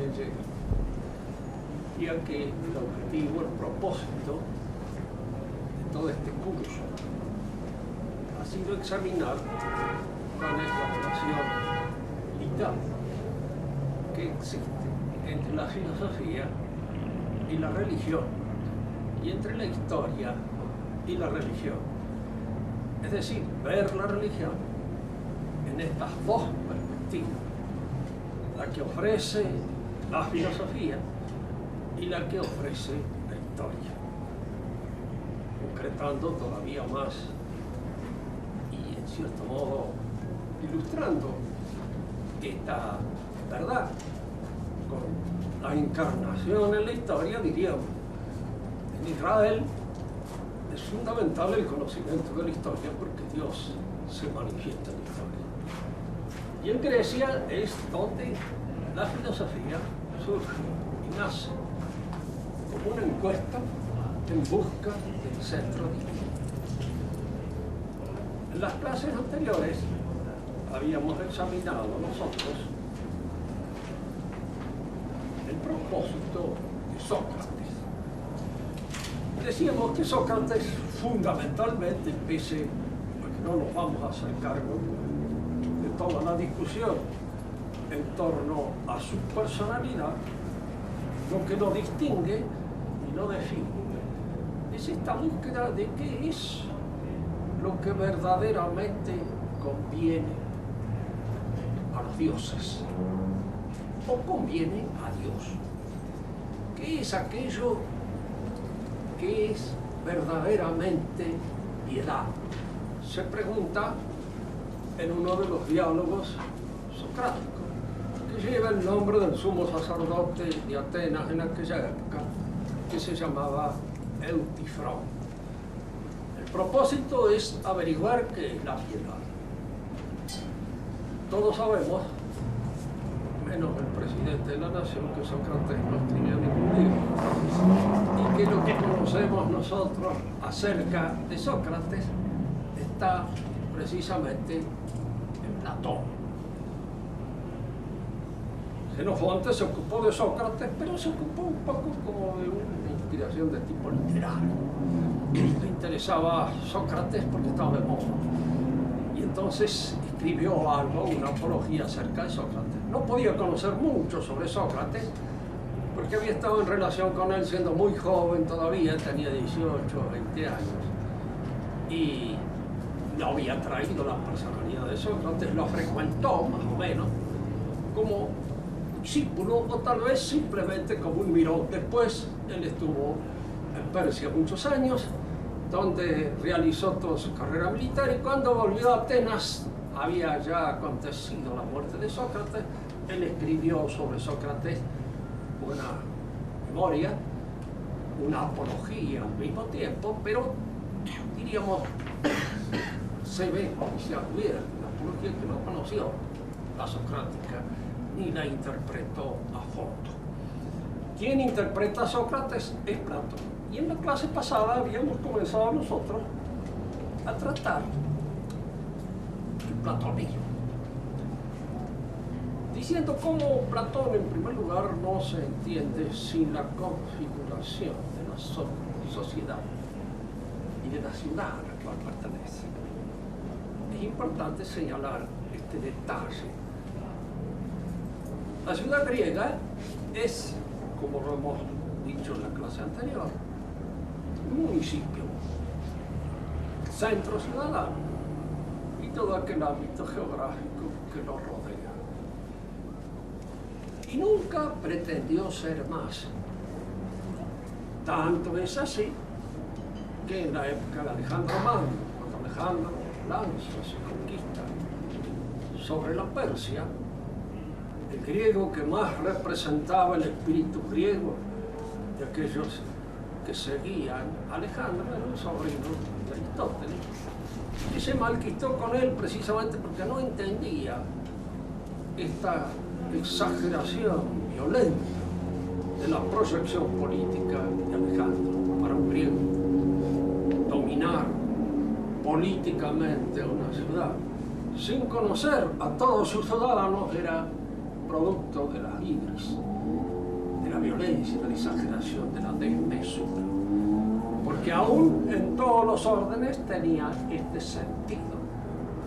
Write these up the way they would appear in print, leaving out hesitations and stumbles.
recién llega. Ya que el objetivo, el propósito de todo este curso ha sido examinar cuál es la relación vital que existe entre la filosofía y la religión, y entre la historia y la religión. Es decir, ver la religión en estas dos perspectivas, la que ofrece la filosofía y la que ofrece la historia, concretando todavía más y en cierto modo ilustrando esta verdad con la encarnación en la historia. Diríamos, en Israel es fundamental el conocimiento de la historia porque Dios se manifiesta en la historia. Y en Grecia es donde la filosofía surge y nace como una encuesta en busca del centro divino. En las clases anteriores habíamos examinado nosotros el propósito de Sócrates. Decíamos que Sócrates fundamentalmente, pese a que no nos vamos a hacer cargo de toda la discusión en torno a su personalidad, lo que lo distingue y lo define es esta búsqueda de qué es lo que verdaderamente conviene a los dioses o conviene a Dios. ¿Qué es aquello que es verdaderamente piedad? Se pregunta en uno de los diálogos socráticos, que lleva el nombre del sumo sacerdote de Atenas en aquella época, que se llamaba Eutifrón. El propósito es averiguar qué es la piedad. Todos sabemos, menos el presidente de la nación, que Sócrates no escribió ningún libro, y que lo que conocemos nosotros acerca de Sócrates está precisamente en Platón. Xenofonte se ocupó de Sócrates, pero se ocupó un poco como de una inspiración de tipo literario. Le interesaba Sócrates porque estaba de moda. Y entonces escribió algo, una apología acerca de Sócrates. No podía conocer mucho sobre Sócrates, porque había estado en relación con él siendo muy joven todavía, tenía 18 o 20 años. Y no había traído la personalidad de Sócrates, lo frecuentó más o menos como discípulo o tal vez simplemente como un mirón. Después él estuvo en Persia muchos años, donde realizó toda su carrera militar, y cuando volvió a Atenas había ya acontecido la muerte de Sócrates. Él escribió sobre Sócrates una memoria, una apología al mismo tiempo, pero diríamos se ve y se advierte una apología que no conoció la socrática ni la interpretó a fondo. ¿Quién interpreta a Sócrates? Es Platón. Y en la clase pasada habíamos comenzado nosotros a tratar el platonismo, diciendo cómo Platón, en primer lugar, no se entiende sin la configuración de la sociedad y de la ciudad a la cual pertenece. Es importante señalar este detalle. La ciudad griega es, como lo hemos dicho en la clase anterior, un municipio, centro ciudadano y todo aquel ámbito geográfico que lo rodea. Y nunca pretendió ser más. Tanto es así que en la época de Alejandro Magno, cuando Alejandro lanza su conquista sobre la Persia, el griego que más representaba el espíritu griego de aquellos que seguían a Alejandro era un sobrino de Aristóteles, y se malquistó con él precisamente porque no entendía esta exageración violenta de la proyección política de Alejandro. Para un griego, dominar políticamente una ciudad sin conocer a todos sus ciudadanos era producto de la ibris, de la violencia, de la exageración, de la desmesura. Porque aún en todos los órdenes tenía este sentido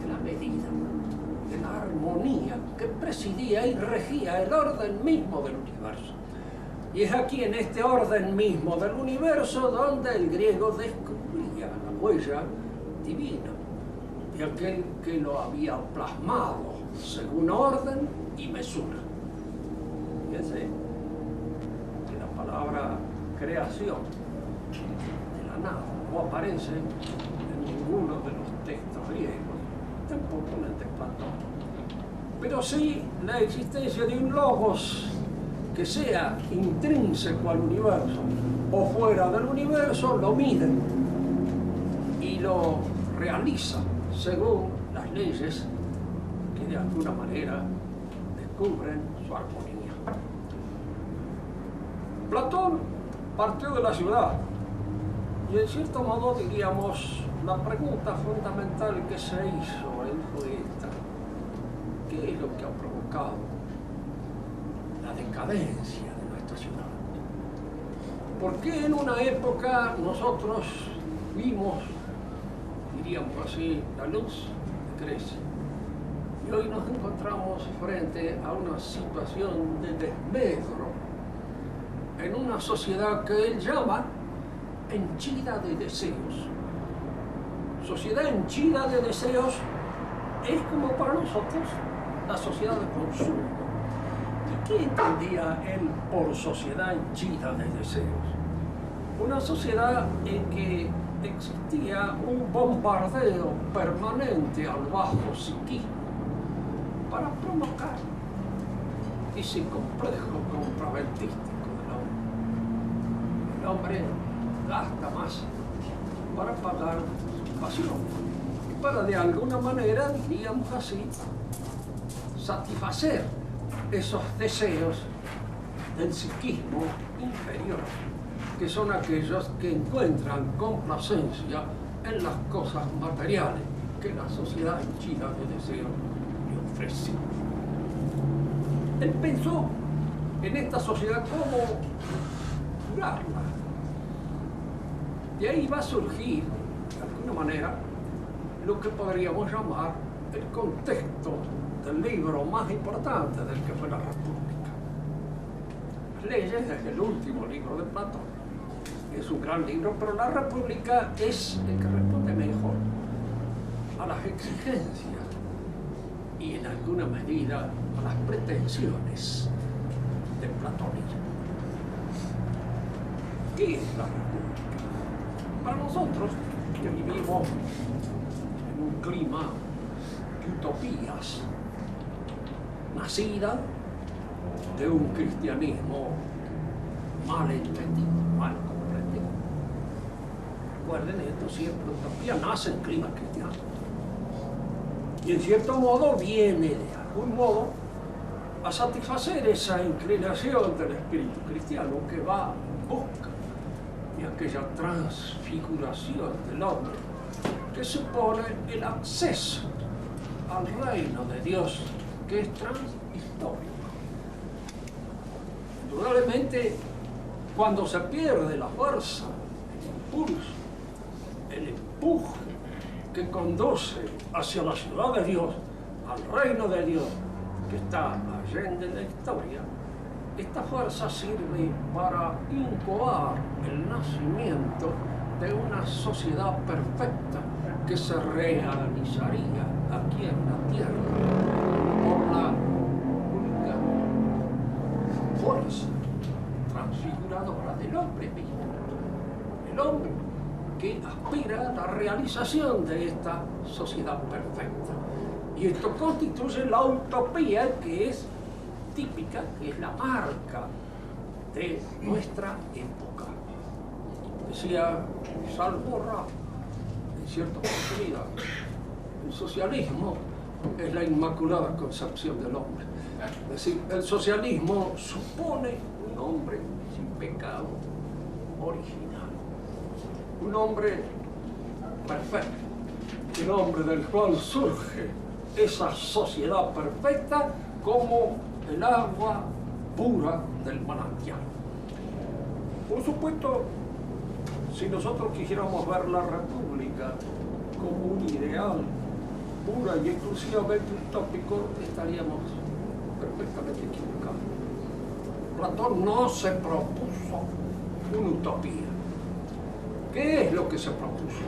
de la medida, de la armonía que presidía y regía el orden mismo del universo. Y es aquí, en este orden mismo del universo, donde el griego descubría la huella divina de aquel que lo había plasmado según orden y mesura. Fíjense que la palabra creación de la nada no aparece en ninguno de los textos griegos, tampoco en el de Platón. Pero sí la existencia de un logos que sea intrínseco al universo o fuera del universo, lo mide y lo realiza según las leyes que de alguna manera descubren su armonía. Platón partió de la ciudad y en cierto modo diríamos la pregunta fundamental que se hizo él fue esta: ¿qué es lo que ha provocado la decadencia de nuestra ciudad? ¿Por qué en una época nosotros vimos, diríamos así, la luz de Grecia, y hoy nos encontramos frente a una situación de desmedro en una sociedad que él llama henchida de deseos? Sociedad henchida de deseos es como para nosotros la sociedad de consumo. ¿Y qué entendía él por sociedad henchida de deseos? Una sociedad en que existía un bombardeo permanente al bajo psiquismo para provocar ese complejo contraventístico del hombre. El hombre gasta más para pagar su pasión, para de alguna manera, diríamos así, satisfacer esos deseos del psiquismo inferior, que son aquellos que encuentran complacencia en las cosas materiales que la sociedad henchida de deseos le ofrece. Él pensó en esta sociedad cómo curarla. De ahí va a surgir, de alguna manera, lo que podríamos llamar el contexto del libro más importante del que fue la República. Las leyes es el último libro de Platón. Es un gran libro, pero la República es el que responde mejor a las exigencias y en alguna medida a las pretensiones del platonismo. ¿Qué es la República? Para nosotros, que vivimos en un clima de utopías, nacida de un cristianismo mal entendido, mal comprendido. Recuerden esto, siempre utopía nace en clima cristiano. Y en cierto modo viene de algún modo a satisfacer esa inclinación del espíritu cristiano que va en busca de aquella transfiguración del hombre que supone el acceso al reino de Dios, que es transhistórico. Indudablemente, cuando se pierde la fuerza, el impulso, el empuje que conduce hacia la ciudad de Dios, al reino de Dios, que está allende la historia, esta fuerza sirve para incoar el nacimiento de una sociedad perfecta que se realizaría aquí en la tierra por la única fuerza transfiguradora del hombre mismo. El hombre que aspira a la realización de esta sociedad perfecta. Y esto constituye la utopía que es típica, que es la marca de nuestra época. Decía Salborra en cierta oportunidad, el socialismo es la inmaculada concepción del hombre. Es decir, el socialismo supone un hombre sin pecado original, un hombre perfecto, un hombre del cual surge esa sociedad perfecta como el agua pura del manantial. Por supuesto, si nosotros quisiéramos ver la República como un ideal pura y exclusivamente utópico, estaríamos perfectamente equivocados. Platón no se propuso una utopía. ¿Qué es lo que se propuso?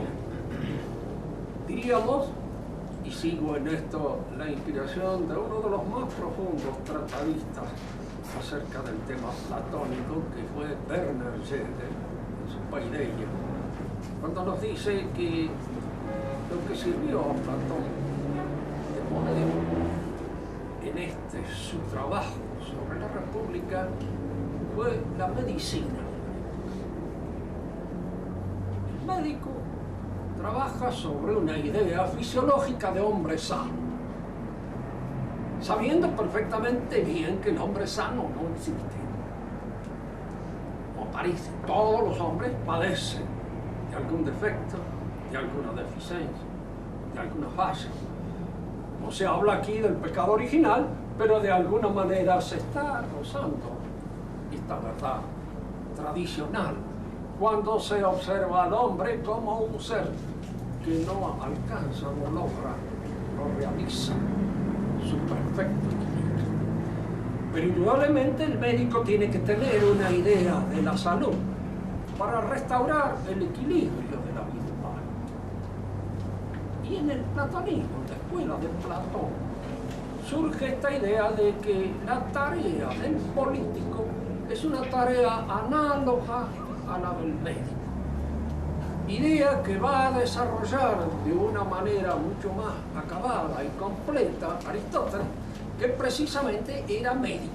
Diríamos, y sigo en esto la inspiración de uno de los más profundos tratadistas acerca del tema platónico, que fue Werner Schlegel, en su Paideia, cuando nos dice que lo que sirvió a Platón de modelo en su trabajo sobre la República fue la medicina. El médico trabaja sobre una idea fisiológica de hombre sano, sabiendo perfectamente bien que el hombre sano no existe. Como parece, todos los hombres padecen de algún defecto, de alguna deficiencia, de alguna falla. No se habla aquí del pecado original, pero de alguna manera se está rozando esta verdad tradicional cuando se observa al hombre como un ser que no alcanza, no logra, no realiza su perfecto equilibrio. Pero indudablemente el médico tiene que tener una idea de la salud para restaurar el equilibrio de la vida humana. Y en el platonismo, en la escuela de Platón, surge esta idea de que la tarea del político es una tarea análoga a la del médico. Idea que va a desarrollar de una manera mucho más acabada y completa Aristóteles, que precisamente era médico.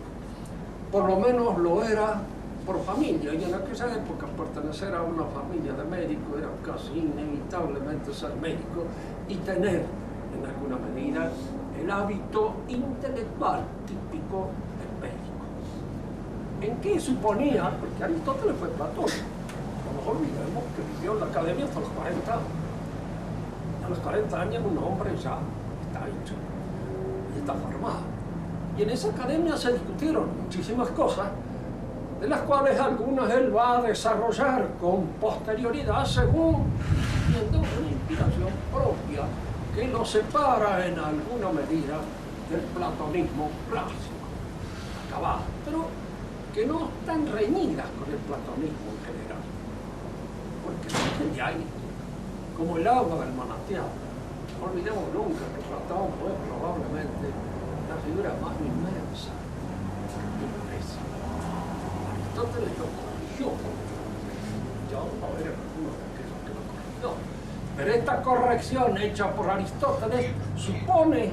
Por lo menos lo era por familia, y en aquella época pertenecer a una familia de médicos era casi inevitablemente ser médico y tener, en alguna medida, el hábito intelectual típico del médico. ¿En qué suponía? Porque Aristóteles fue platónico. No nos olvidemos que vivió en la academia hasta los 40 años. A los 40 años un hombre ya está hecho y está formado. Y en esa academia se discutieron muchísimas cosas, de las cuales algunas él va a desarrollar con posterioridad según teniendo una inspiración propia que lo separa en alguna medida del platonismo clásico, acabado, pero que no están reñidas con el platonismo en general, porque surgen de ahí, como el agua del manantial. No olvidemos nunca que Platón fue probablemente la figura más inmensa de la Grecia. Aristóteles lo corrigió, yo no era uno de aquellos que lo corrigió, pero esta corrección hecha por Aristóteles supone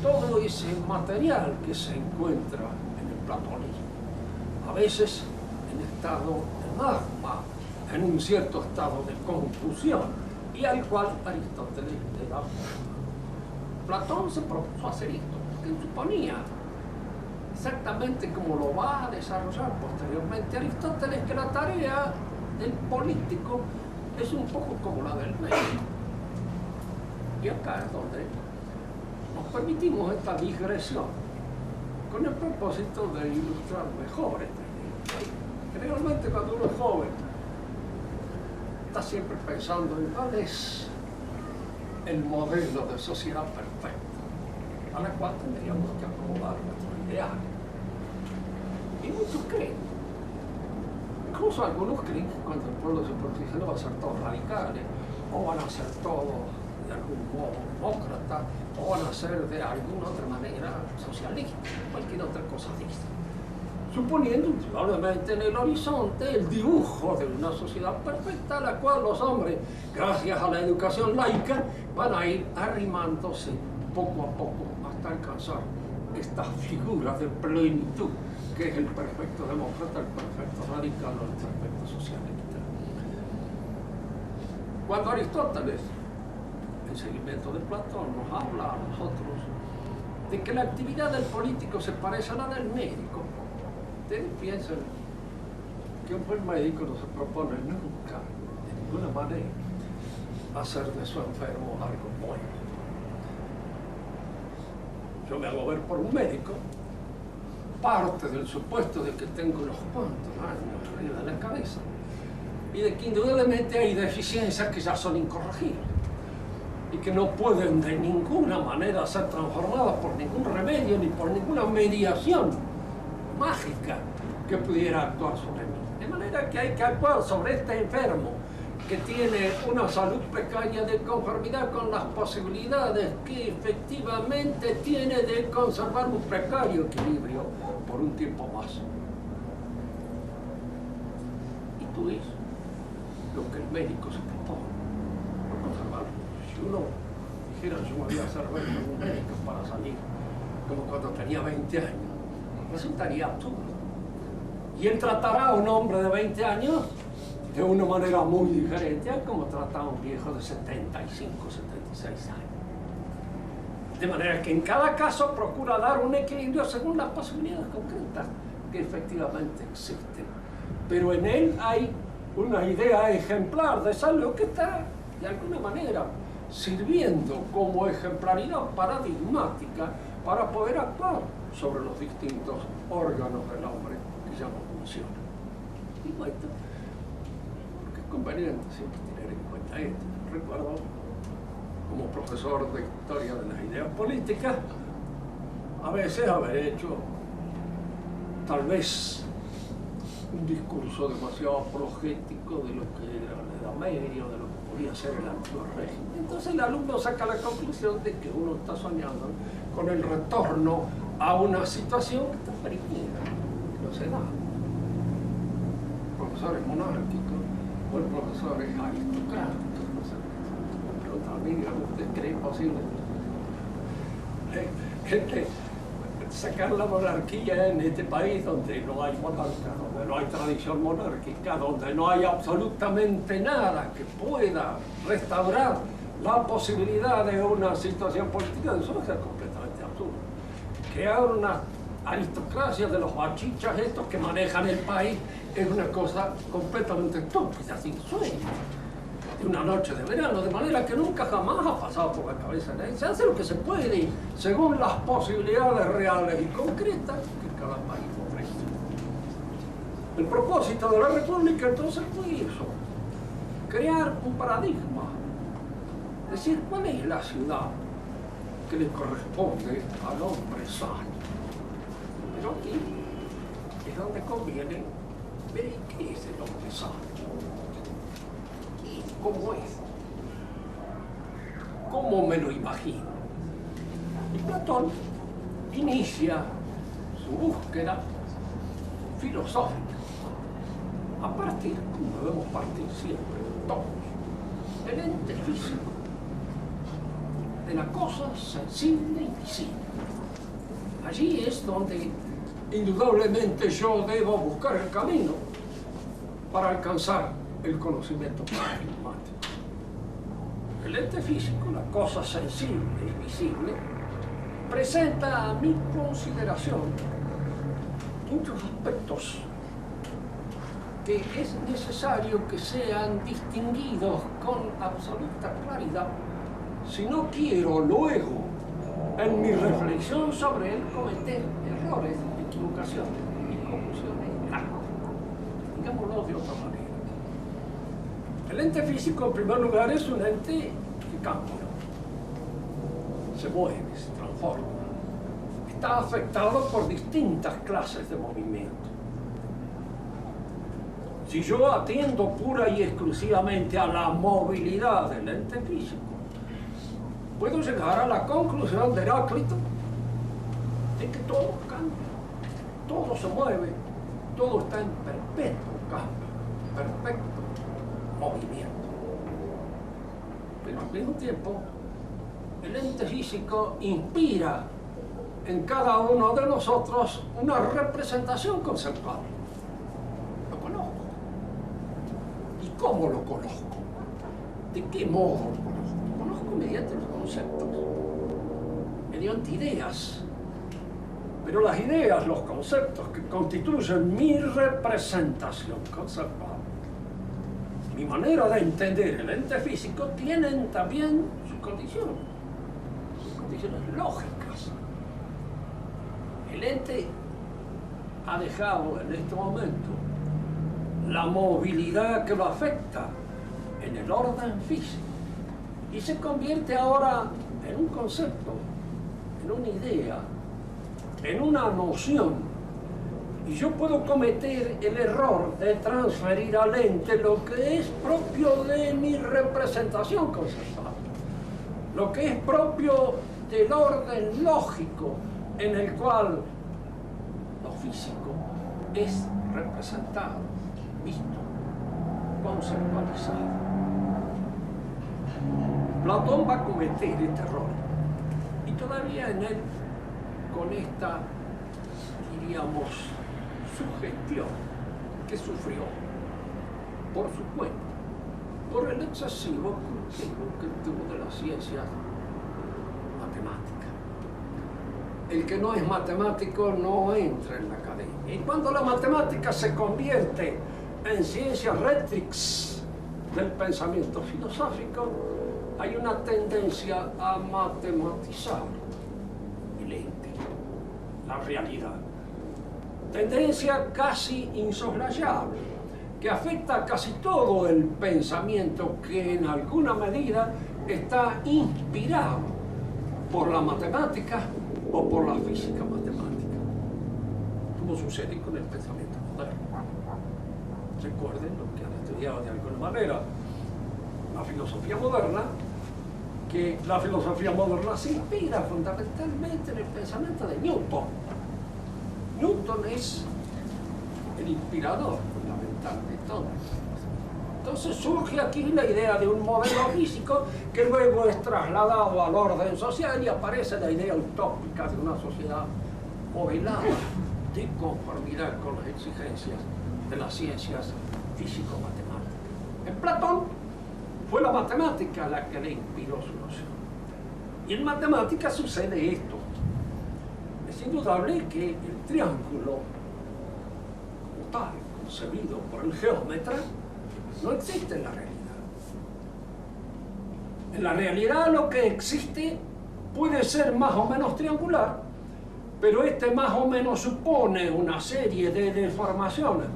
todo ese material que se encuentra en el platonismo, a veces en estado de magma, en un cierto estado de confusión, y al cual Aristóteles le da forma. Platón se propuso hacer esto, porque suponía, exactamente como lo va a desarrollar posteriormente Aristóteles, que la tarea del político es un poco como la del médico. Y acá es donde nos permitimos esta digresión, con el propósito de ilustrar mejor esta idea. Generalmente cuando uno es joven, está siempre pensando en cuál es el modelo de sociedad perfecta a la cual tendríamos que acomodar nuestro ideal. Y muchos creen, incluso algunos creen que cuando el pueblo se posicione va a ser todos radicales, o van a ser todos de algún modo demócratas, o van a ser de alguna otra manera socialistas, cualquier otra cosa distinta. Suponiendo indudablemente en el horizonte el dibujo de una sociedad perfecta a la cual los hombres, gracias a la educación laica, van a ir arrimándose poco a poco hasta alcanzar esta figura de plenitud que es el perfecto demócrata, el perfecto radical o el perfecto socialista. Cuando Aristóteles, en seguimiento de Platón, nos habla a nosotros de que la actividad del político se parece a la del médico, ustedes piensan que un buen médico no se propone nunca, de ninguna manera, hacer de su enfermo algo bueno. Yo me hago ver por un médico parte del supuesto de que tengo unos cuantos años arriba de la cabeza y de que indudablemente hay deficiencias que ya son incorregibles y que no pueden de ninguna manera ser transformadas por ningún remedio ni por ninguna mediación mágica que pudiera actuar sobre mí. De manera que hay que actuar sobre este enfermo que tiene una salud precaria de conformidad con las posibilidades que efectivamente tiene de conservar un precario equilibrio por un tiempo más. Y tú dices lo que el médico se propone por conservarlo. Si uno dijera yo me voy a hacer ver con un médico para salir como cuando tenía 20 años, resultaría absurdo. Y él tratará a un hombre de 20 años de una manera muy diferente a como trata a un viejo de 75, 76 años. De manera que en cada caso procura dar un equilibrio según las posibilidades concretas que efectivamente existen. Pero en él hay una idea ejemplar de salud que está, de alguna manera, sirviendo como ejemplaridad paradigmática para poder actuar sobre los distintos órganos del hombre que ya no funcionan. Digo esto porque es conveniente siempre tener en cuenta esto. Recuerdo, como profesor de historia de las ideas políticas, a veces haber hecho tal vez un discurso demasiado apologético de lo que era la Edad Media, de lo que podía ser el antiguo régimen. Entonces el alumno saca la conclusión de que uno está soñando con el retorno a una situación que está permitida, que no se da. Profesores monárquicos o el profesor es aristocrático, no sé. Pero también ¿usted cree posible sacar la monarquía en este país donde no hay monarca, donde no hay tradición monárquica, donde no hay absolutamente nada que pueda restaurar la posibilidad de una situación política? Eso es completamente absurdo. Crear una aristocracia de los bachichas estos que manejan el país es una cosa completamente estúpida, sin sueño, de una noche de verano, de manera que nunca jamás ha pasado por la cabeza de nadie. Se hace lo que se puede según las posibilidades reales y concretas que cada país ofrece. El propósito de la República entonces fue eso, crear un paradigma, es decir, ¿cuál es la ciudad que le corresponde al hombre sano? Pero aquí es donde conviene ver qué es el hombre sano. ¿Cómo es? ¿Cómo me lo imagino? Y Platón inicia su búsqueda filosófica a partir, como debemos partir siempre, todos, del ente físico, de la cosa sensible y visible. Allí es donde indudablemente yo debo buscar el camino para alcanzar el conocimiento paradigmático. El ente físico, la cosa sensible y visible, presenta a mi consideración muchos aspectos que es necesario que sean distinguidos con absoluta claridad si no quiero luego, en mi reflexión sobre él, cometer errores, equivocaciones y confusiones graves. Digámoslo de otra manera. El ente físico, en primer lugar, es un ente que cambia, se mueve, se transforma, está afectado por distintas clases de movimiento. Si yo atiendo pura y exclusivamente a la movilidad del ente físico, puedo llegar a la conclusión de Heráclito de que todo cambia, todo se mueve, todo está en perpetuo cambio, perfecto movimiento. Pero al mismo tiempo, el ente físico inspira en cada uno de nosotros una representación conceptual. Lo conozco. ¿Y cómo lo conozco? ¿De qué modo lo conozco? Lo conozco mediante los conceptos, mediante ideas. Pero las ideas, los conceptos que constituyen mi representación conceptual, mi manera de entender el ente físico, tienen también sus condiciones lógicas. El ente ha dejado en este momento la movilidad que lo afecta en el orden físico y se convierte ahora en un concepto, en una idea, en una noción. Y yo puedo cometer el error de transferir al ente lo que es propio de mi representación conceptual, lo que es propio del orden lógico en el cual lo físico es representado, visto, conceptualizado. Platón va a cometer este error y todavía en él, con esta, diríamos, sugestión que sufrió por su cuenta, por el excesivo cultivo que tuvo de las ciencias matemáticas. El que no es matemático no entra en la academia. Y cuando la matemática se convierte en ciencia rectrix del pensamiento filosófico, hay una tendencia a matematizar el ente, la realidad. Tendencia casi insoslayable, que afecta a casi todo el pensamiento que en alguna medida está inspirado por la matemática o por la física matemática, como sucede con el pensamiento moderno. Recuerden lo que han estudiado de alguna manera la filosofía moderna, que la filosofía moderna se inspira fundamentalmente en el pensamiento de Newton. Newton es el inspirador fundamental de todo. Entonces surge aquí la idea de un modelo físico que luego es trasladado al orden social y aparece la idea utópica de una sociedad modelada de conformidad con las exigencias de las ciencias físico-matemáticas. En Platón fue la matemática la que le inspiró su noción. Y en matemática sucede esto. Es indudable que el triángulo, como tal, concebido por el geómetra, no existe en la realidad. En la realidad lo que existe puede ser más o menos triangular, pero este más o menos supone una serie de deformaciones,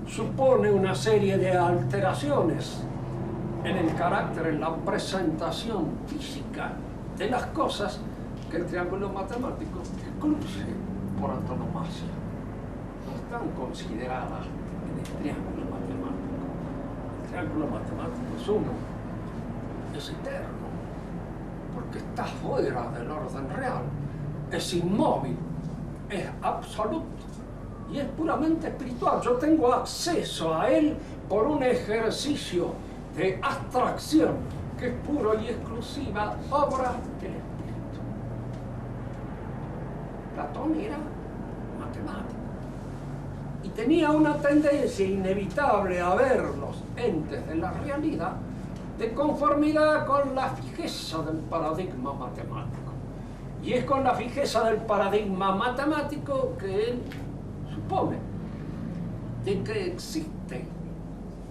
supone una serie de alteraciones en el carácter, en la presentación física de las cosas que el triángulo matemático excluye por antonomasia. No están consideradas en el triángulo matemático. El triángulo matemático es uno, es eterno, porque está fuera del orden real, es inmóvil, es absoluto y es puramente espiritual. Yo tengo acceso a él por un ejercicio de abstracción que es puro y exclusiva obra del espíritu. Platón era matemático y tenía una tendencia inevitable a ver los entes de la realidad de conformidad con la fijeza del paradigma matemático. Y es con la fijeza del paradigma matemático que él supone de que existe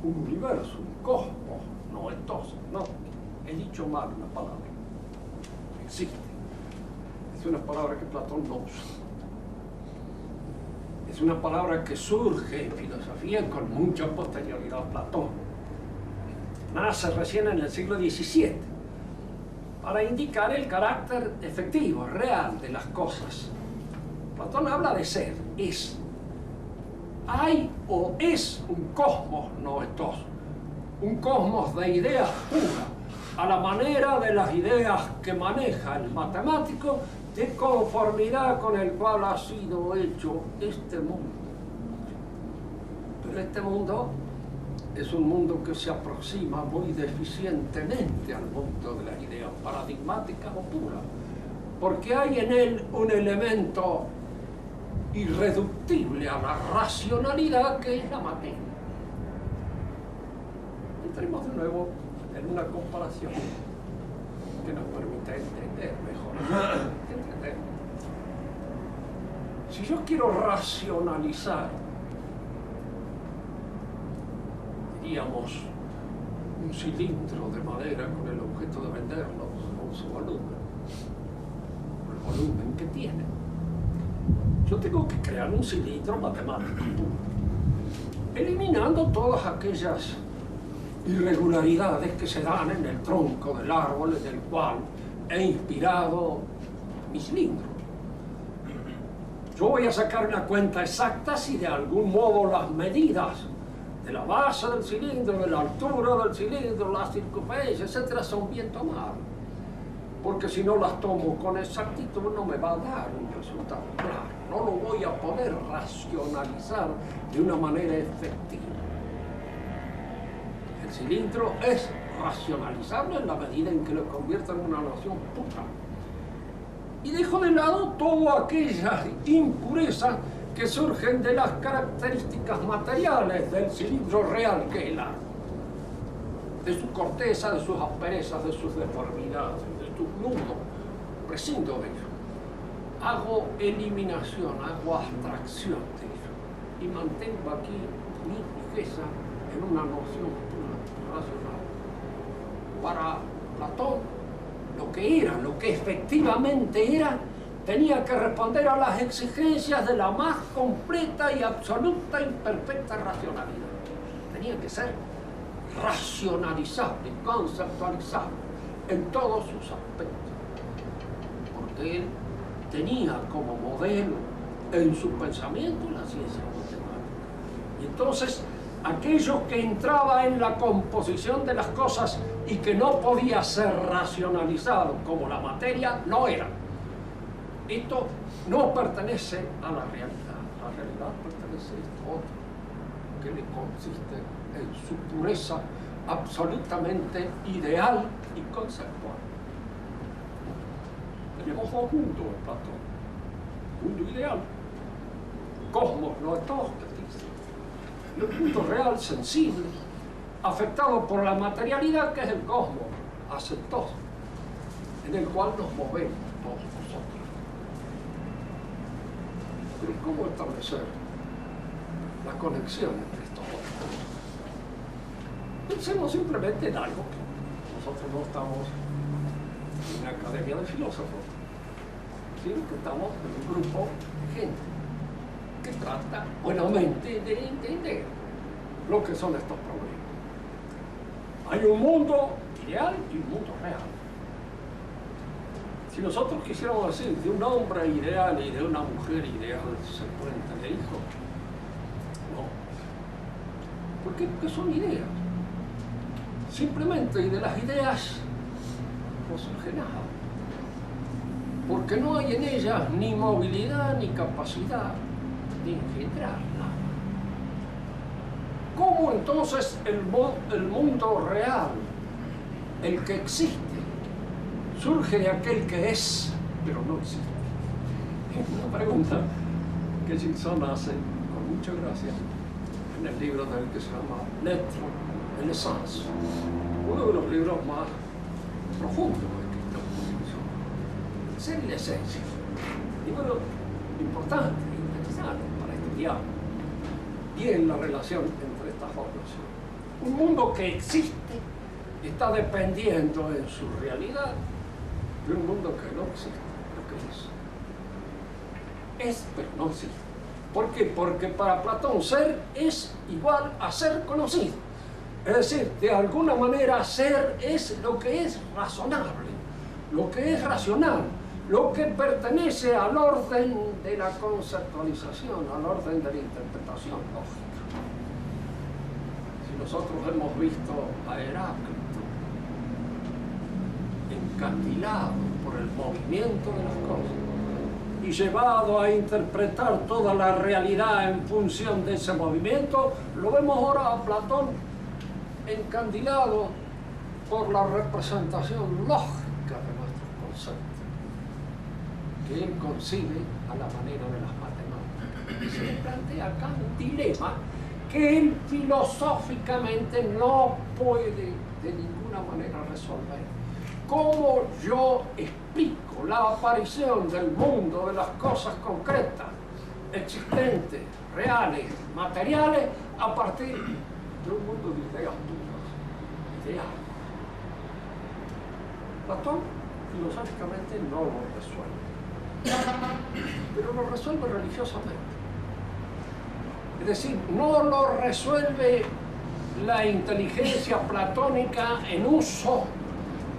un universo, un cosmos novedoso. No, he dicho mal una palabra. Existe. Es una palabra que Platón no usa. Es una palabra que surge en filosofía con mucha posterioridad a Platón. Nace recién en el siglo XVII para indicar el carácter efectivo, real de las cosas. Platón habla de ser, es. Hay o es un cosmos novedoso, un cosmos de ideas puras, a la manera de las ideas que maneja el matemático, de conformidad con el cual ha sido hecho este mundo. Pero este mundo es un mundo que se aproxima muy deficientemente al mundo de las ideas paradigmáticas o puras, porque hay en él un elemento irreductible a la racionalidad que es la materia. Entremos de nuevo en una comparación que nos permita entender mejor. Entender. Si yo quiero racionalizar, diríamos, un cilindro de madera con el objeto de venderlo, con su volumen, el volumen que tiene. yo tengo que crear un cilindro matemático puro, eliminando todas aquellas irregularidades que se dan en el tronco del árbol en el cual he inspirado mi cilindro. Yo voy a sacar una cuenta exacta si de algún modo las medidas de la base del cilindro, de la altura del cilindro, la circunferencia, etcétera, son bien tomadas. Porque si no las tomo con exactitud no me va a dar un resultado claro. No lo voy a poder racionalizar de una manera efectiva. El cilindro es racionalizable en la medida en que lo convierta en una noción pura. Y dejo de lado toda aquella impureza que surgen de las características materiales del cilindro real que es el árbol. De su corteza, de sus asperezas, de sus deformidades, de sus nudos. Prescindo de ello. Hago eliminación, hago abstracción de ello. Y mantengo aquí mi fijeza en una noción pura, racional. Para Platón, lo que era, lo que efectivamente era, tenía que responder a las exigencias de la más completa y absoluta y perfecta racionalidad. Tenía que ser racionalizable, conceptualizable en todos sus aspectos. Porque él tenía como modelo en su pensamiento la ciencia matemática. Y entonces, aquello que entraba en la composición de las cosas y que no podía ser racionalizado como la materia, no era. Esto no pertenece a la realidad. La realidad pertenece a esto otro, que le consiste en su pureza absolutamente ideal y conceptual. Tenemos dos mundos en Platón. Mundo ideal, cosmos, no todos que dicen. Y un mundo real, sensible, afectado por la materialidad que es el cosmos, aceptoso, en el cual nos movemos todos nosotros. Pero ¿cómo establecer la conexión entre estos dos? Pensemos simplemente en algo que nosotros no estamos en una academia de filósofos, sino que estamos en un grupo de gente que trata buenamente de entender lo que son estos problemas. Hay un mundo ideal y un mundo real. Si nosotros quisiéramos decir de un hombre ideal y de una mujer ideal, ¿se pueden tener hijos? No. ¿Por qué? Porque son ideas. Simplemente, y de las ideas no surge nada. Porque no hay en ellas ni movilidad, ni capacidad de engendrar nada. ¿Cómo entonces el mundo real, el que existe, surge de aquel que es, pero no existe? Es una pregunta que Gilson hace con mucha gracia en el libro del que se llama L'Être et l'Essence, uno de los libros más profundos escritos por Gilson. Ser y la esencia. Libro importante, interesante para estudiar bien la relación entre estas dos nociones. Un mundo que existe está dependiendo en su realidad de un mundo que no existe, lo que es. Es, pero no existe. ¿Por qué? Porque para Platón ser es igual a ser conocido. Es decir, de alguna manera ser es lo que es razonable, lo que es racional, lo que pertenece al orden de la conceptualización, al orden de la interpretación lógica. Si nosotros hemos visto a Heráclito encandilado por el movimiento de las cosas y llevado a interpretar toda la realidad en función de ese movimiento, lo vemos ahora a Platón encandilado por la representación lógica de nuestros conceptos, que él concibe a la manera de las matemáticas. Y se le plantea acá un dilema que él filosóficamente no puede de ninguna manera resolver. ¿Cómo yo explico la aparición del mundo de las cosas concretas, existentes, reales, materiales, a partir de un mundo de ideas puras, ideales? Platón filosóficamente no lo resuelve. pero lo resuelve religiosamente. Es decir, no lo resuelve la inteligencia platónica en uso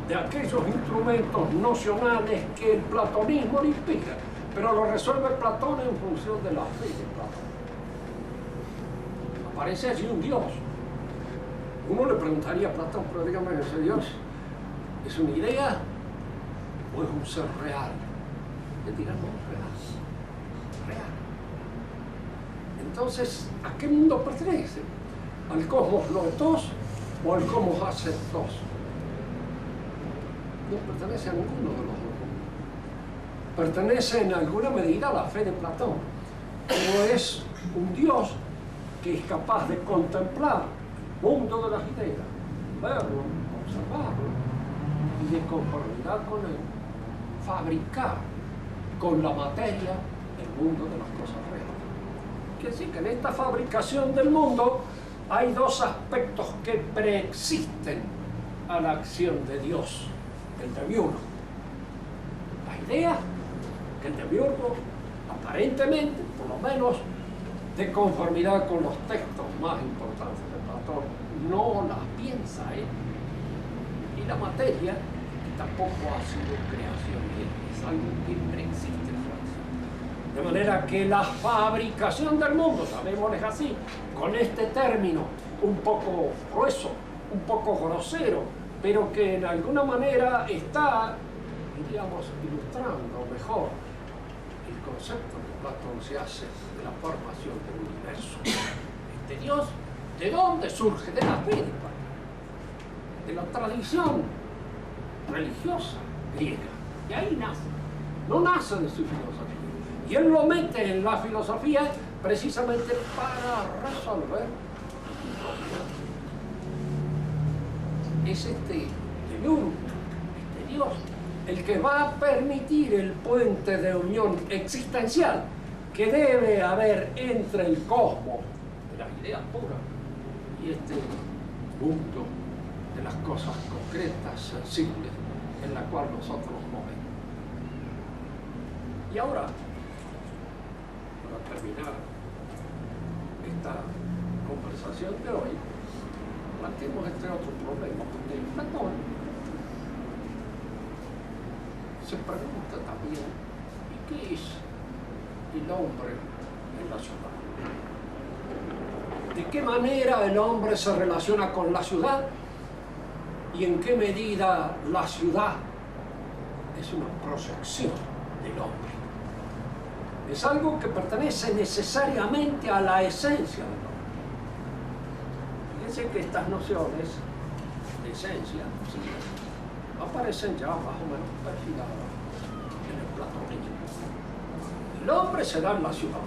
de aquellos instrumentos nocionales que el platonismo le inspira, pero lo resuelve Platón en función de la fe de Platón. Aparece allí un Dios. Uno le preguntaría a Platón, pero dígame, ¿ese Dios es una idea o es un ser real? Le dirán, no, real. Entonces, ¿a qué mundo pertenece? ¿Al cosmos loetos o al cosmos aceptos? No pertenece a ninguno de los dos mundos. Pertenece en alguna medida a la fe de Platón, pero es un Dios que es capaz de contemplar el mundo de las ideas, verlo, observarlo y de conformidad con él, fabricar con la materia el mundo de las cosas reales. Quiere decir que en esta fabricación del mundo hay dos aspectos que preexisten a la acción de Dios, el demiurgo. La idea que el demiurgo, aparentemente, por lo menos de conformidad con los textos más importantes de Platón, no las piensa él. Y la materia, que tampoco ha sido creación de él, es algo que preexiste en su acción. De manera que la fabricación del mundo, llamémosles así, con este término un poco grueso, un poco grosero, pero que en alguna manera está, diríamos, ilustrando mejor el concepto que Platón se hace de la formación del universo. Este Dios, ¿de dónde surge? De la fe de Platón, de la tradición religiosa griega. Y ahí nace, no nace de su filosofía. Y él lo mete en la filosofía precisamente para resolver un problema. Es este demiurgo, este Dios, el que va a permitir el puente de unión existencial que debe haber entre el cosmos de las ideas puras y este mundo de las cosas concretas, sensibles, en la cual nosotros nos movemos. Y ahora, para terminar esta conversación de hoy, planteemos este otro problema, porque Platón se pregunta también, ¿y qué es el hombre en la ciudad? ¿De qué manera el hombre se relaciona con la ciudad? ¿Y en qué medida la ciudad es una proyección del hombre? Es algo que pertenece necesariamente a la esencia del hombre. Fíjense que estas nociones de esencia, ¿sí?, aparecen ya más o menos perfiladas en el platonismo. El hombre se da en la ciudad.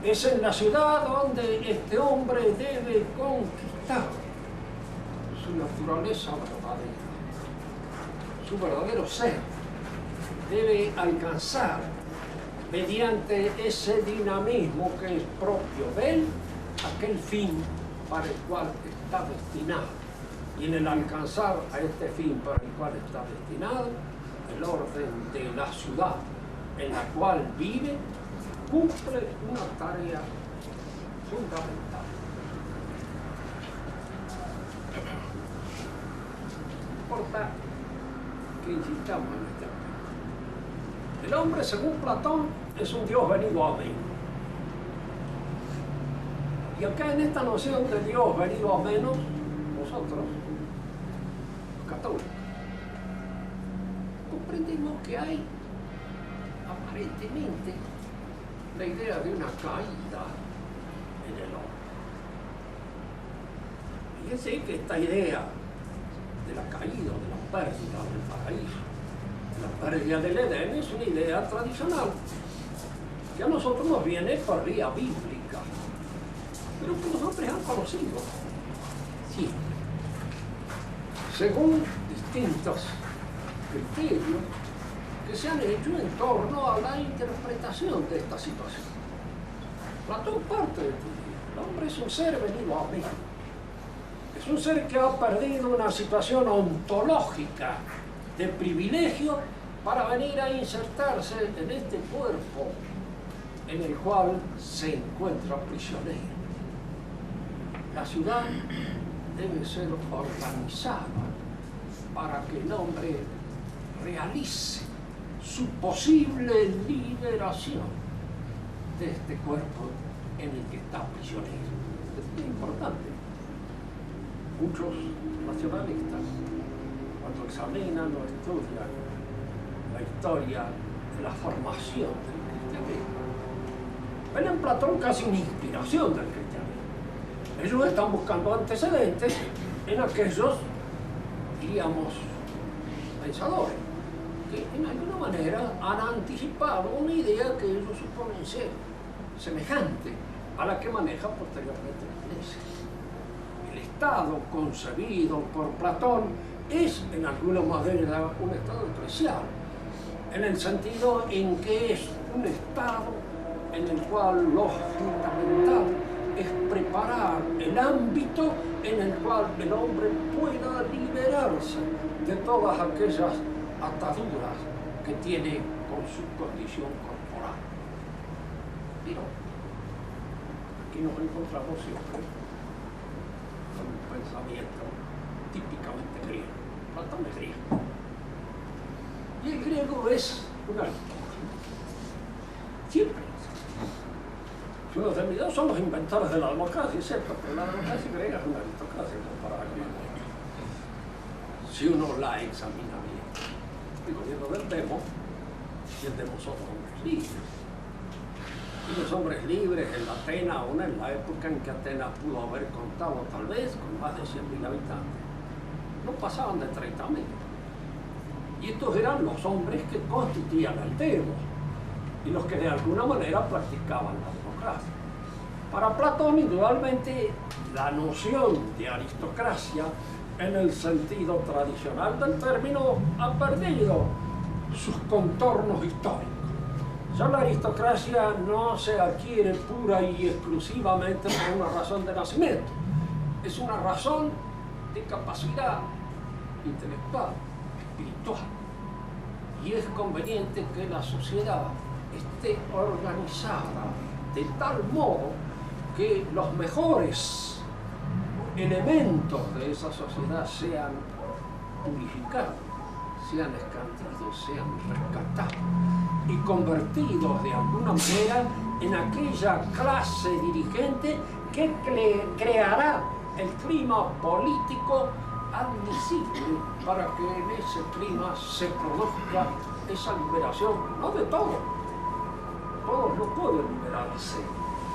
Es en la ciudad donde este hombre debe conquistar su naturaleza verdadera, su verdadero ser. Debe alcanzar, mediante ese dinamismo que es propio de él, aquel fin para el cual está destinado. Y en el alcanzar a este fin para el cual está destinado, el orden de la ciudad en la cual vive cumple una tarea fundamental. No importa que insistamos en este aspecto. El hombre, según Platón, es un Dios venido a menos. Y acá en esta noción de Dios venido a menos, nosotros, los católicos, comprendemos que hay aparentemente la idea de una caída en el hombre. Fíjense que esta idea de la caída, de la pérdida del paraíso, de la pérdida del Edén, es una idea tradicional que a nosotros nos viene por vía bíblica, pero que los hombres han conocido siempre, según distintos criterios que se han hecho en torno a la interpretación de esta situación. Platón parte de esto. El hombre es un ser venido a menos. Es un ser que ha perdido una situación ontológica de privilegio para venir a insertarse en este cuerpo en el cual se encuentra prisionero. La ciudad debe ser organizada para que el hombre realice su posible liberación de este cuerpo en el que está prisionero. Esto es importante. Muchos nacionalistas, cuando examinan o estudian la historia de la formación del cristianismo, ven en Platón casi una inspiración del cristianismo. Ellos están buscando antecedentes en aquellos, diríamos, pensadores, que en alguna manera han anticipado una idea que ellos suponen ser semejante a la que maneja posteriormente la Iglesia. El Estado concebido por Platón es en alguna manera un Estado especial, en el sentido en que es un Estado en el cual lo fundamental es preparar el ámbito en el cual el hombre pueda liberarse de todas aquellas ataduras que tiene con su condición corporal. Pero aquí nos encontramos siempre con un pensamiento típicamente griego. Platón es griego. Y el griego es una lectura. Siempre. Los demonios son los inventores de la democracia, es cierto, pero la democracia griega es una aristocracia comparada con la nuestra. Si uno la examina bien, el gobierno del demo, y el demo son hombres libres. Y los hombres libres en Atenas, aún en la época en que Atenas pudo haber contado tal vez con más de 100.000 habitantes, no pasaban de 30.000. Y estos eran los hombres que constituían el demo y los que de alguna manera practicaban la democracia. Para Platón, indudablemente, la noción de aristocracia en el sentido tradicional del término ha perdido sus contornos históricos. Ya la aristocracia no se adquiere pura y exclusivamente por una razón de nacimiento, es una razón de capacidad intelectual, espiritual, y es conveniente que la sociedad esté organizada de tal modo que los mejores elementos de esa sociedad sean purificados, sean escandados, sean rescatados y convertidos de alguna manera en aquella clase dirigente que creará el clima político admisible para que en ese clima se produzca esa liberación, no de todos. Todos no pueden liberarse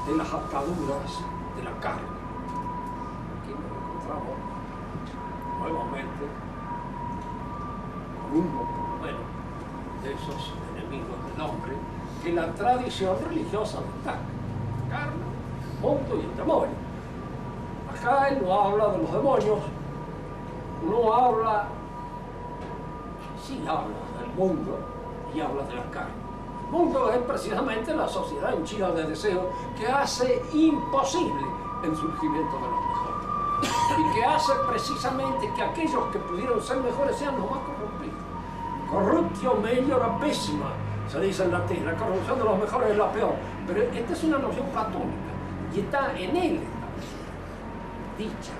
de las ataduras de la carne. Aquí nos encontramos nuevamente con uno, por lo menos, de esos enemigos del hombre que la tradición religiosa destaca: carne, mundo y el demonio. Acá él no habla de los demonios, no habla, sí habla del mundo y habla de la carne. El mundo es precisamente la sociedad henchida de deseos que hace imposible el surgimiento de los mejores y que hace precisamente que aquellos que pudieron ser mejores sean los más corrompidos. Corruptio meliora pésima, se dice en latín. La corrupción de los mejores es la peor, pero esta es una noción platónica y está en él dicha.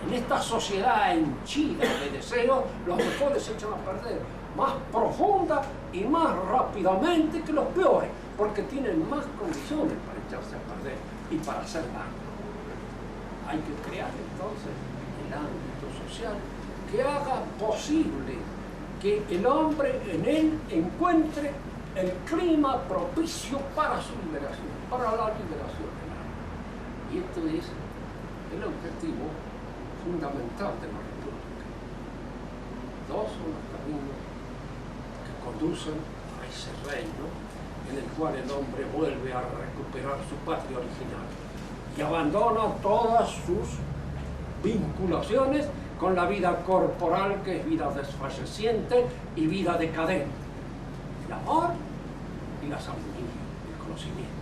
En esta sociedad henchida de deseos, los mejores se echan a perder más profunda y más rápidamente que los peores, porque tienen más condiciones para echarse a perder y para hacer daño. Hay que crear entonces el ámbito social que haga posible que el hombre en él encuentre el clima propicio para su liberación, para la liberación del alma. Y esto es el objetivo fundamental de la República. Dos son los caminos que conducen a ese reino en el cual el hombre vuelve a recuperar su patria original y abandona todas sus vinculaciones con la vida corporal, que es vida desfalleciente y vida decadente. El amor y la sabiduría, el conocimiento.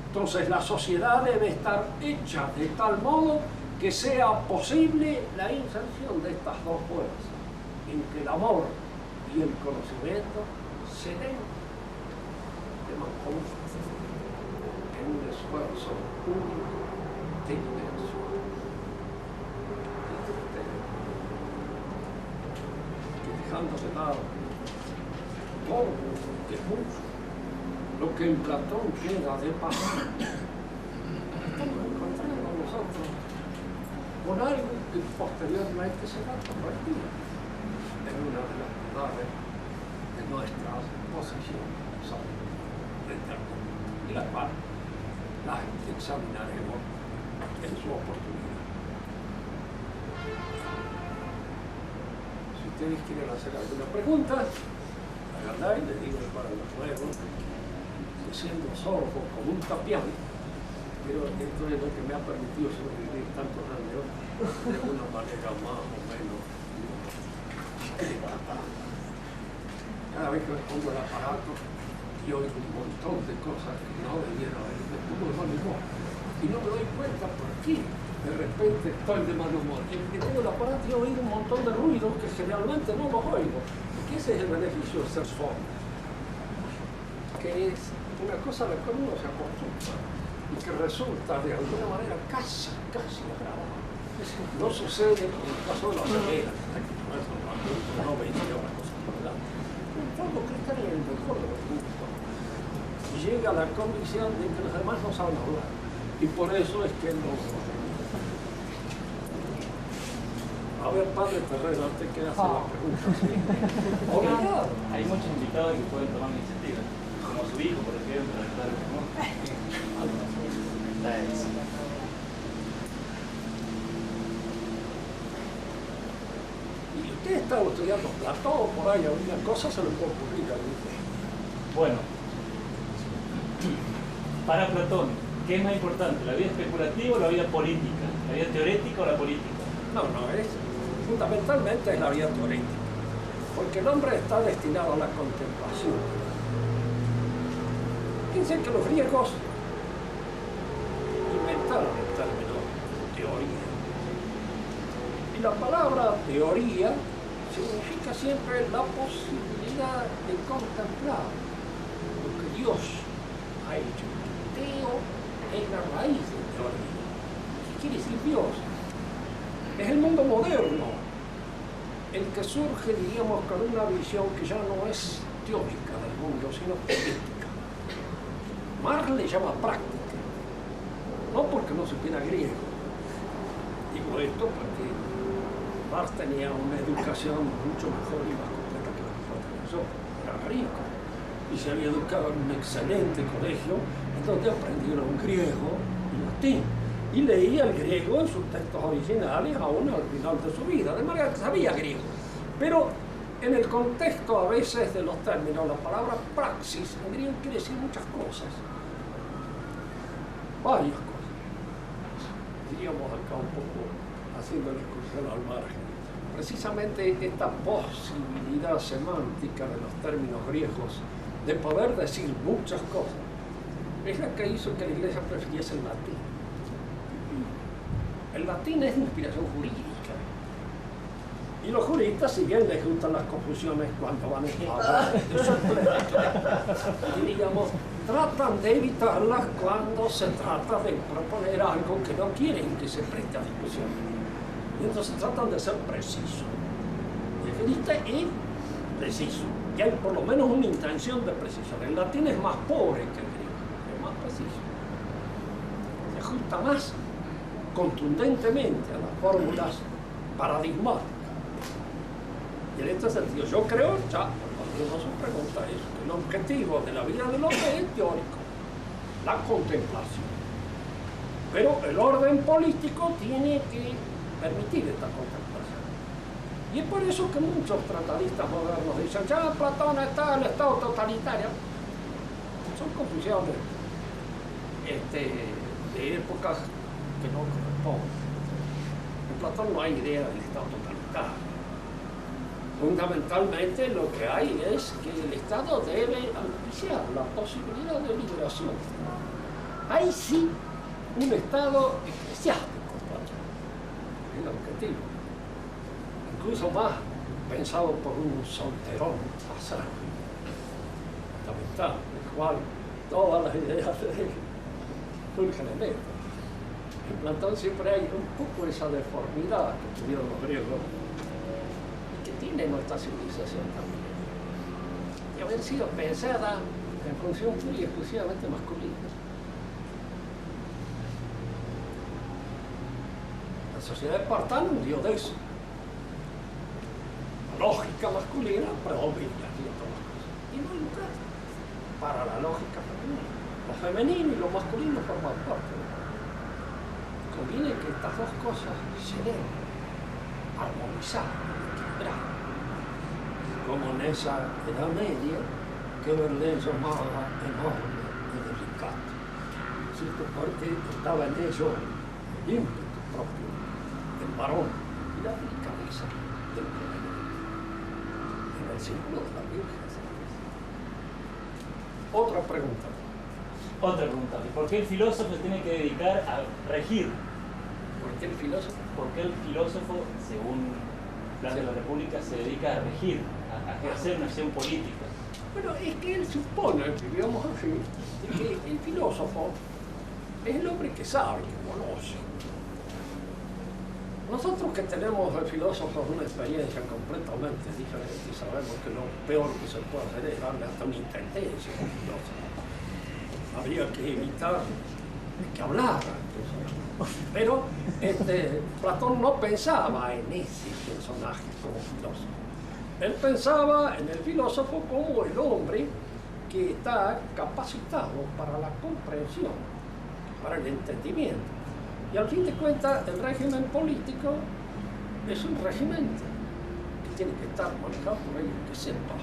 Entonces la sociedad debe estar hecha de tal modo que sea posible la inserción de estas dos fuerzas, en que el amor y el conocimiento sereno de Mancomunidad en un esfuerzo único de liberación. Y dejando de lado todo lo que es mucho, lo que en Platón queda de pasar, estamos encontrando nosotros con algo que posteriormente se va a convertir en una de las verdades de nuestra posición frente al mundo, y la cual las examinaremos en su oportunidad. Si ustedes quieren hacer alguna pregunta, háganla y les digo para los nuevos, siendo sordo como un tapián, pero esto es lo que me ha permitido sobrevivir tantos años de una manera más o menos elemental. Cada vez que me pongo el aparato y oigo un montón de cosas que no debiera haber, me pongo de mal humor y no me doy cuenta por qué de repente estoy de mal humor. Y porque tengo el aparato y oigo un montón de ruidos que generalmente no los oigo, porque ese es el beneficio de ser sordo, que es una cosa a la cual uno se acostumbra y que resulta de alguna manera casi agradable. No sucede en el caso de la ceguera, no veía una cosa verdad. En fondo que está en el mejor de los mundos y llega a la convicción de que los demás no saben hablar y por eso es que no. A ver, padre Terrero, antes que hacer la pregunta, sí. Obrigado. Hay muchos invitados que pueden tomar iniciativa, como su hijo, por ejemplo, Y usted está estudiando Platón por ahí, alguna cosa se le puede ocurrir a usted. Bueno, para Platón, ¿qué es más importante, la vida especulativa o la vida política? ¿La vida teorética o la política? No, fundamentalmente es la vida teorética, porque el hombre está destinado a la contemplación. Piensen que los griegos inventaron el término teoría. Y la palabra teoría significa siempre la posibilidad de contemplar lo que Dios ha hecho. Teo es la raíz de teoría. ¿Qué quiere decir Dios? Es el mundo moderno, el que surge, diríamos, con una visión que ya no es teórica del mundo, sino política. Marx le llama práctica, no porque no supiera griego. Digo esto porque Marx tenía una educación mucho mejor y más completa que la que yo. Era rico y se había educado en un excelente colegio en donde aprendieron griego y latín. Y leía el griego en sus textos originales aún al final de su vida, de manera que sabía griego. Pero en el contexto a veces de los términos, la palabra praxis en griego quiere decir muchas cosas, varias cosas. Diríamos acá un poco haciendo la excursión al margen. Precisamente esta posibilidad semántica de los términos griegos de poder decir muchas cosas es la que hizo que la Iglesia prefiriese el latín. El latín es de inspiración jurídica. Y los juristas, si bien les gustan las confusiones cuando van a hablar de suplementos, digamos, tratan de evitarlas cuando se trata de proponer algo que no quieren que se preste a discusión. Y entonces tratan de ser precisos. El jurista es preciso. Y hay por lo menos una intención de precisión. El latín es más pobre que el griego, es más preciso. Se ajusta más contundentemente a las fórmulas paradigmáticas. Y en este sentido, yo creo, ya cuando uno se pregunta eso, que el objetivo de la vida del hombre es teórico, la contemplación. Pero el orden político tiene que permitir esta contemplación. Y es por eso que muchos tratadistas modernos dicen, ya Platón está en el estado totalitario. Son confusiones de épocas que no corresponden. En Platón no hay idea del estado totalitario. Fundamentalmente lo que hay es que el Estado debe auspiciar la posibilidad de liberación. Hay sí un Estado eclesiástico, es el objetivo. Incluso más pensado por un solterón pasado, fundamental, del cual todas las ideas de él surgen en él. En Platón siempre hay un poco esa deformidad que tuvieron los griegos y que tiene nuestra civilización también, de haber sido pensada en función muy exclusivamente masculina. La sociedad espartana dio de eso. La lógica masculina predomina y todas las cosas. Y no hay lugar para la lógica femenina. Lo femenino y lo masculino forman parte de eso. Conviene que estas dos cosas se den armonizadas, equilibradas, como en esa Edad Media que Verlaine llamaba enorme y delicado, ¿cierto? Porque estaba en ello el ímpetu propio del varón y la delicadeza del femenino, en el símbolo de la Virgen. Otra pregunta. Otra pregunta. ¿Por qué el filósofo se tiene que dedicar a regir? ¿Por qué el filósofo? ¿Por qué el filósofo, según el plan de la República, se dedica a regir, a ejercer una acción política? Bueno, es que él supone, digamos así, que el filósofo es el hombre que sabe, que conoce. Nosotros que tenemos de filósofos una experiencia completamente diferente y sabemos que lo peor que se puede hacer es darle hasta una intendencia a un filósofo. Habría que evitar que hablara. Pero Platón no pensaba en ese personaje como filósofo. Él pensaba en el filósofo como el hombre que está capacitado para la comprensión, para el entendimiento. Y al fin de cuentas, el régimen político es un régimen que tiene que estar manejado por alguien que sepa.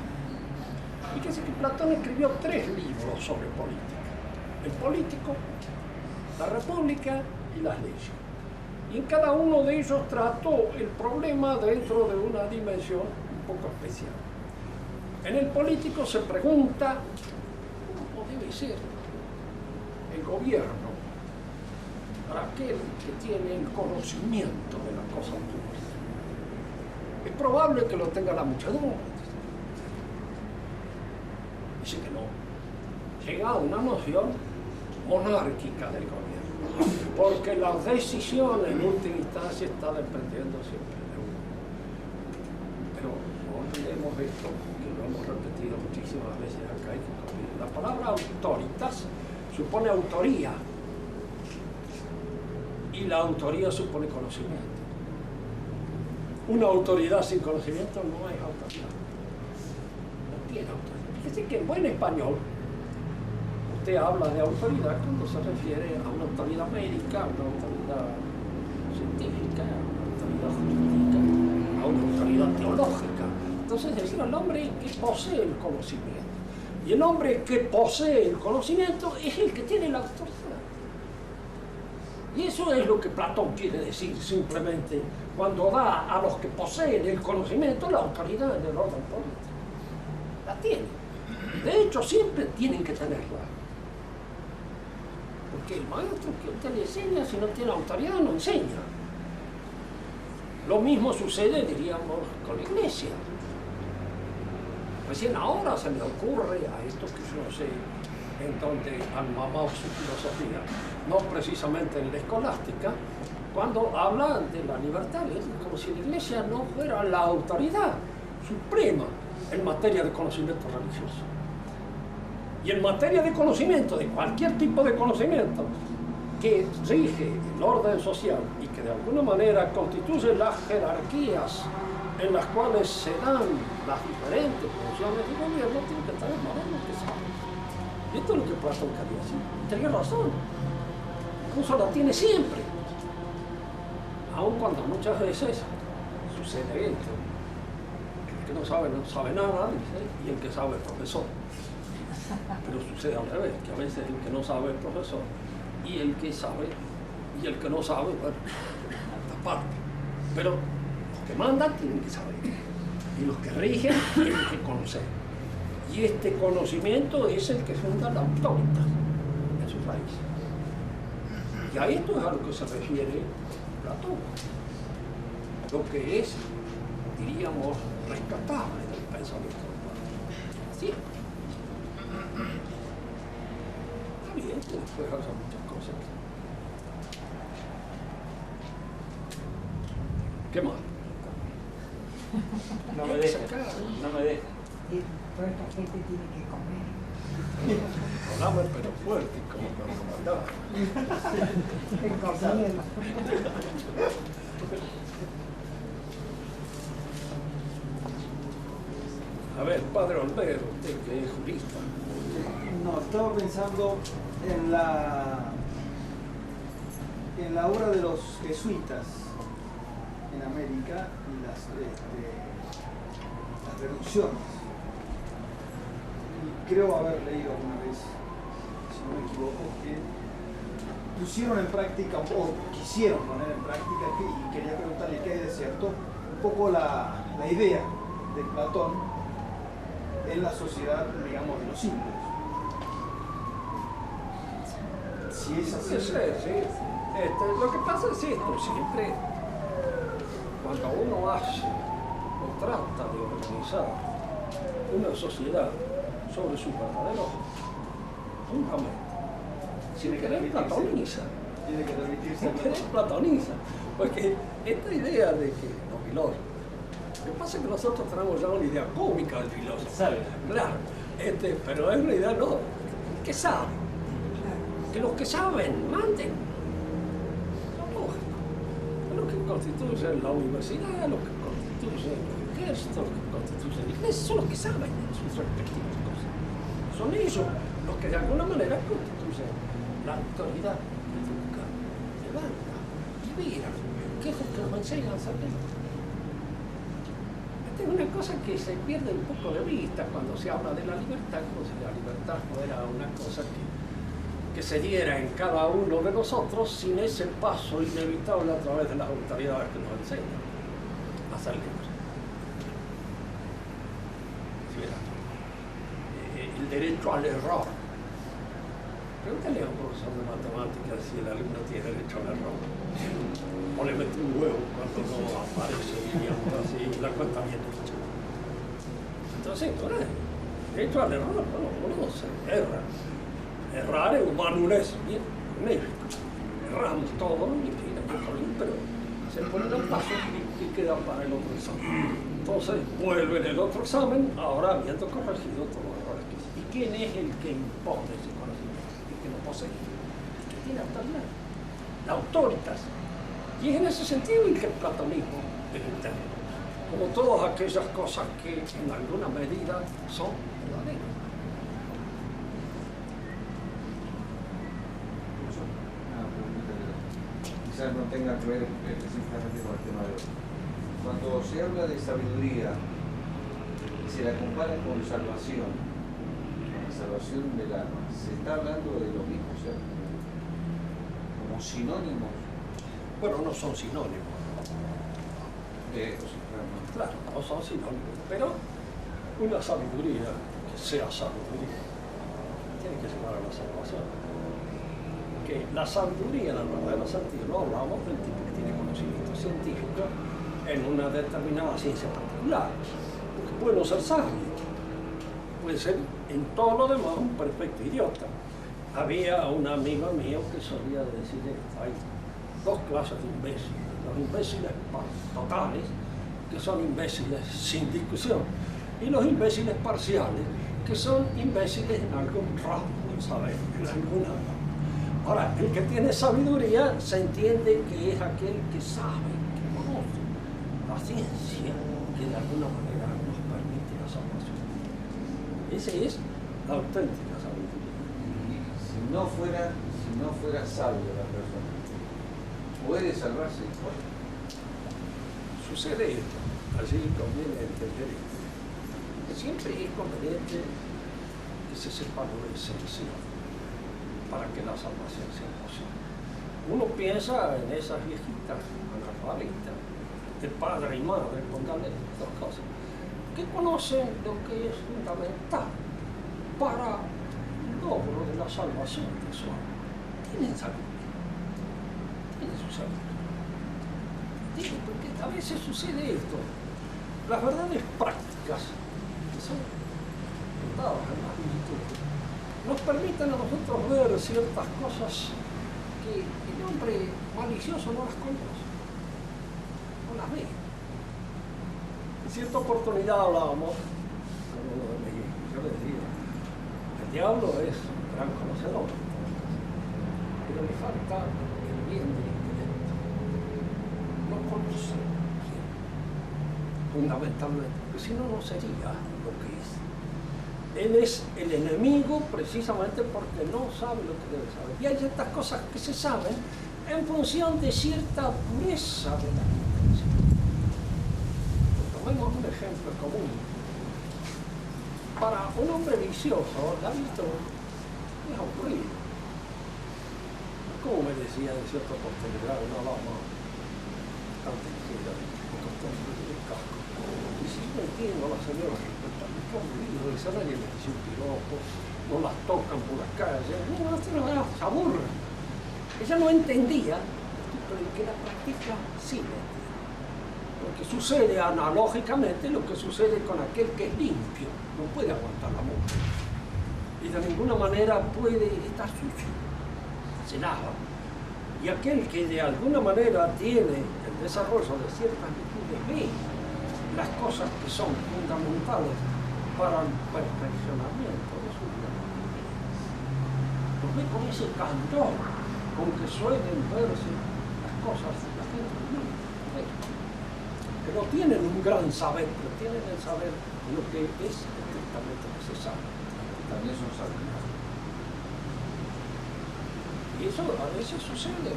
Fíjese que Platón escribió 3 libros sobre política. El político, la república y las leyes. Y en cada uno de ellos trató el problema dentro de una dimensión un poco especial. En el político se pregunta cómo debe ser el gobierno para aquel que tiene el conocimiento de la cosa pública. Es probable que lo tenga la muchedumbre. Dice que no. Llega a una noción monárquica del gobierno, porque la decisión en última instancia está dependiendo siempre de uno. Pero no olvidemos esto, que lo hemos repetido muchísimas veces acá. La palabra autoritas supone autoría, y la autoría supone conocimiento. Una autoridad sin conocimiento no es autoridad, no tiene autoridad. Fíjese que en buen español usted habla de autoridad cuando se refiere a una autoridad médica, a una autoridad científica, a una autoridad jurídica, a una autoridad teológica. Entonces es decir, el hombre que posee el conocimiento. Y el hombre que posee el conocimiento es el que tiene la autoridad. Y eso es lo que Platón quiere decir simplemente cuando da a los que poseen el conocimiento la autoridad en el orden político. La tienen. De hecho, siempre tienen que tenerla. Porque el maestro que usted le enseña, si no tiene autoridad, no enseña. Lo mismo sucede, diríamos, con la iglesia. Recién ahora se me ocurre a esto que yo no sé en donde han mamado su filosofía, no precisamente en la escolástica, cuando hablan de la libertad, es como si la iglesia no fuera la autoridad suprema en materia de conocimiento religioso. Y en materia de conocimiento, de cualquier tipo de conocimiento, que rige el orden social y que de alguna manera constituye las jerarquías en las cuales se dan las diferentes funciones de gobierno, tiene que estar en manos de los que saben. Y esto es lo que Platón quería decir. Tenía razón. Incluso la tiene siempre. Aun cuando muchas veces sucede esto. El que no sabe nada, dice, y el que sabe es profesor. Pero sucede al revés, que a veces el que no sabe es profesor, y el que sabe, y el que no sabe, bueno, esta parte. Pero los que mandan tienen que saber, y los que rigen tienen que conocer. Y este conocimiento es el que funda la autoridad en su país. Y a esto es a lo que se refiere Platón. Lo que es diríamos, rescatable del pensamiento humano. Sí. Está bien que después haya muchas cosas. ¿Qué más? No me Hay que deja, sacar. no me deja. Y toda esta gente tiene que comer. Hablamos pero fuerte, como cuando mandaba. En comida. A ver, padre Olvero, usted que es jurista. No, estaba pensando en la obra de los jesuitas en América y las reducciones. Y creo haber leído alguna vez, si no me equivoco, que pusieron en práctica, o quisieron poner en práctica, y quería preguntarle qué hay de cierto, un poco la idea de Platón en la sociedad, digamos, de los símbolos. Si es así. Sí. Lo que pasa es esto, siempre cuando uno hace o trata de organizar una sociedad sobre sus verdaderos fundamentos, sin querer platoniza. Tiene que permitirse. Sin querer platoniza. Porque esta idea de que los filósofos, lo que pasa es que nosotros tenemos ya una idea cómica del filósofo. ¿Sabe? Claro, pero es una idea no, que saben. Que los que saben manden. Lo que constituye la universidad, lo que constituye los ejércitos, lo que constituye la iglesia, son los que saben sus respectivas cosas. Son ellos los que de alguna manera constituyen la autoridad ética de banda. Y mira, ¿qué es lo que nos enseñan a saber? Esta es una cosa que se pierde un poco de vista cuando se habla de la libertad, como si la libertad fuera una cosa que se diera en cada uno de nosotros sin ese paso inevitable a través de las autoridades que nos enseñan a ser libres. El derecho al error. Pregúntale a un profesor de matemáticas si el alumno tiene derecho al error. O le mete un huevo cuando no aparece, digamos así, la cuenta bien hecha. Entonces, derecho al error, no se erra. Errar es humano, es bien médico. Erramos todo, y mira, pero se ponen los pasos y quedan para el otro examen. Entonces vuelven el otro examen, ahora habiendo corregido todos los errores que hice. ¿Y quién es el que impone ese conocimiento? El que lo posee. El que tiene autoridad. La autoritas. Y es en ese sentido en que el platonismo es interno. Como todas aquellas cosas que en alguna medida son verdaderas. Quizás no tenga que ver específicamente con el tema de hoy. Cuando se habla de sabiduría, se la compara con salvación, con la salvación del alma. Se está hablando de lo mismo, ¿cierto? Como sinónimos. Bueno, no son sinónimos. Claro, no son sinónimos. Pero una sabiduría que sea sabiduría tiene que llevar a la salvación. Que la sabiduría, en el verdadero sentido, no hablamos del tipo que tiene conocimiento científico en una determinada ciencia particular, porque puede no ser sabio, puede ser en todo lo demás un perfecto idiota. Había un amigo mío que solía decir esto: hay dos clases de imbéciles, los imbéciles totales, que son imbéciles sin discusión, y los imbéciles parciales, que son imbéciles en algún rasgo del saber, en alguna. Ahora, el que tiene sabiduría se entiende que es aquel que sabe, que conoce la ciencia que de alguna manera nos permite la salvación. Esa es la auténtica sabiduría. Si no fuera sabio la persona, ¿puede salvarse? Sucede esto, así conviene entender esto. Que siempre es conveniente que se sepa lo esencial para que la salvación sea posible. Uno piensa en esas viejitas analfabetas, de padre y madre, póngale dos cosas, que conocen lo que es fundamental para el logro de la salvación de su alma. Tienen sabiduría, tienen su sabiduría. Porque a veces sucede esto, las verdades prácticas, que son dadas en las virtudes, nos permiten a nosotros ver ciertas cosas que el hombre malicioso no las conoce, no las ve. En cierta oportunidad hablábamos, yo le decía, el diablo es un gran conocedor, pero le falta el bien del intelecto. No conoce bien, fundamentalmente, porque si no, no sería lo que es. Él es el enemigo precisamente porque no sabe lo que debe saber. Y hay ciertas cosas que se saben en función de cierta pureza de la intención. Tomemos un ejemplo común. Para un hombre vicioso, la virtud es aburrido. Como me decía en cierta oportunidad una dama bastante ligera de costumbre del casco. Y si yo entiendo a la señora respecto a mi aburrido, dice, nadie le dice un piropo, no las tocan por las calles, no, se aburre. Ella no entendía, pero el que la practica sí la entiende. Porque sucede analógicamente lo que sucede con aquel que es limpio, no puede aguantar la música. Y de ninguna manera puede estar sucio, se lava. Y aquel que de alguna manera tiene el desarrollo de ciertas virtudes ve las cosas que son fundamentales para el perfeccionamiento de su vida. Lo ve con ese candor con que suelen verse las cosas de la gente del mundo. Que no tienen un gran saber, pero tienen el saber de lo que es estrictamente necesario. También son sabios. Y eso a veces sucede.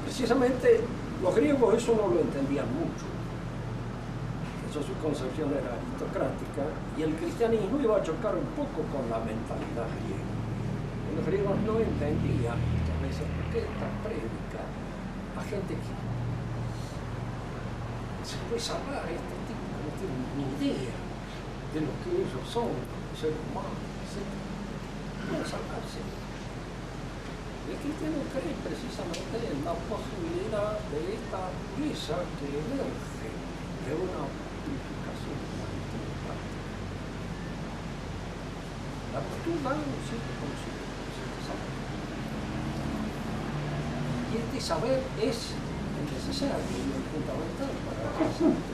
Precisamente los griegos eso no lo entendían mucho. Eso su concepción era aristocrática y el cristianismo iba a chocar un poco con la mentalidad griega. Y los griegos no entendían muchas veces por qué esta prédica a gente que se puede salvar, este tipo que no tiene ni idea de lo que ellos son, ser humanos, etc. Pueden salvarse. El cristiano cree precisamente en la posibilidad de esta pureza que emerge de una purificación de la virtud práctica. La virtud da un cierto conocimiento, un cierto saber. Y este saber es el necesario y el fundamental para el